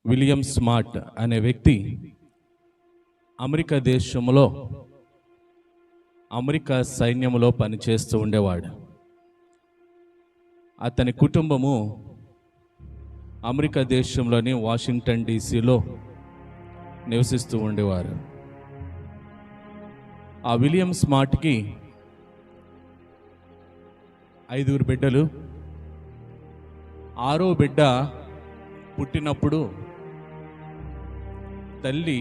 William smart అనే వ్యక్తి America దేశంలో అమెరికా సైన్యంలో పనిచేస్తూ ఉండేవాడు. అతని కుటుంబము అమెరికా దేశంలోని వాషింగ్టన్ డీసీలో నివసిస్తూ ఉండేవారు. ఆ విలియం స్మార్ట్కి 5 బిడ్డలు. 6వ బిడ్డ పుట్టినప్పుడు తల్లి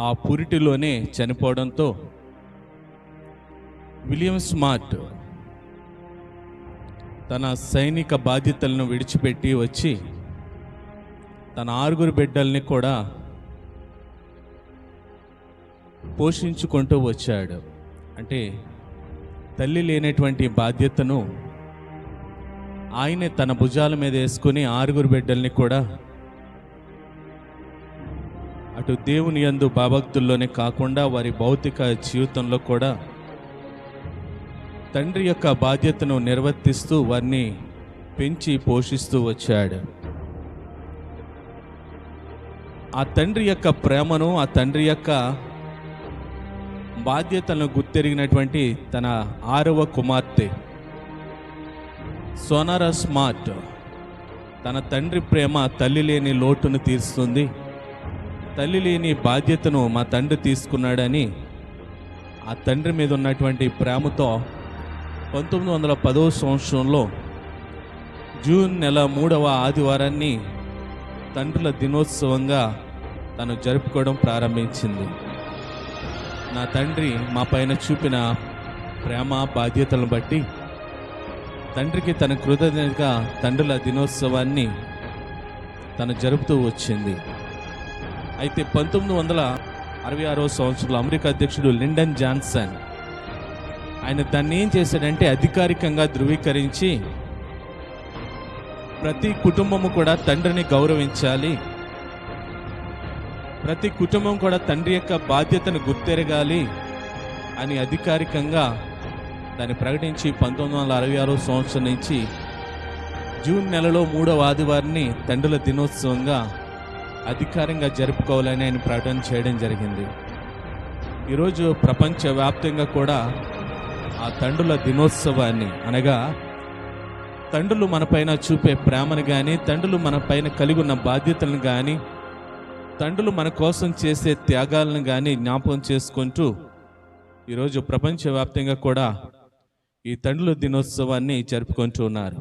ఆ పురిటిలోనే చనిపోవడంతో విలియం స్మార్ట్ తన సైనిక బాధ్యతలను విడిచిపెట్టి వచ్చి తన 6 బిడ్డల్ని కూడా పోషించుకుంటూ వచ్చాడు. అంటే తల్లి లేనటువంటి బాధ్యతను ఆయనే తన భుజాల మీద వేసుకుని 6 బిడ్డల్ని కూడా అటు దేవుని యందు భయభక్తుల్లోనే కాకుండా వారి భౌతిక జీవితంలో కూడా తండ్రి యొక్క బాధ్యతను నిర్వర్తిస్తూ వారిని పెంచి పోషిస్తూ వచ్చాడు. ఆ తండ్రి యొక్క ప్రేమను, ఆ తండ్రి యొక్క బాధ్యతలను గుర్తెరిగినటువంటి తన 6వ కుమార్తె సోనారా స్మార్ట్ తన తండ్రి ప్రేమ తల్లి లేని లోటును తీరుస్తుంది, తల్లి లేని బాధ్యతను మా తండ్రి తీసుకున్నాడని ఆ తండ్రి మీద ఉన్నటువంటి ప్రేమతో 1910వ సంవత్సరంలో జూన్ నెల 3వ ఆదివారాన్ని తండ్రుల దినోత్సవంగా తను జరుపుకోవడం ప్రారంభించింది. నా తండ్రి మా పైన చూపిన ప్రేమ బాధ్యతలను బట్టి తండ్రికి తన కృతజ్ఞతగా తండ్రుల దినోత్సవాన్ని తను జరుపుతూ వచ్చింది. అయితే 1966వ సంవత్సరంలో అమెరికా అధ్యక్షుడు లిండన్ జాన్సన్ ఆయన దాన్ని ఏం చేశాడంటే అధికారికంగా ధృవీకరించి ప్రతి కుటుంబము కూడా తండ్రిని గౌరవించాలి, ప్రతి కుటుంబం కూడా తండ్రి యొక్క బాధ్యతను గుర్తెరగాలి అని అధికారికంగా దాన్ని ప్రకటించి 1966వ సంవత్సరం నుంచి జూన్ నెలలో 3వ ఆదివారాన్ని తండ్రుల దినోత్సవంగా అధికారంగా జరుపుకోవాలని ఆయన ప్రకటన చేయడం జరిగింది. ఈరోజు ప్రపంచవ్యాప్తంగా కూడా ఆ తండ్రుల దినోత్సవాన్ని, అనగా తండ్రులు మనపైన చూపే ప్రేమను కానీ, తండ్రులు మన పైన కలిగి ఉన్న బాధ్యతలను కానీ, తండ్రులు మన కోసం చేసే త్యాగాలను కానీ జ్ఞాపకం చేసుకుంటూ ఈరోజు ప్రపంచవ్యాప్తంగా కూడా ఈ తండ్రుల దినోత్సవాన్ని జరుపుకుంటూ ఉన్నారు.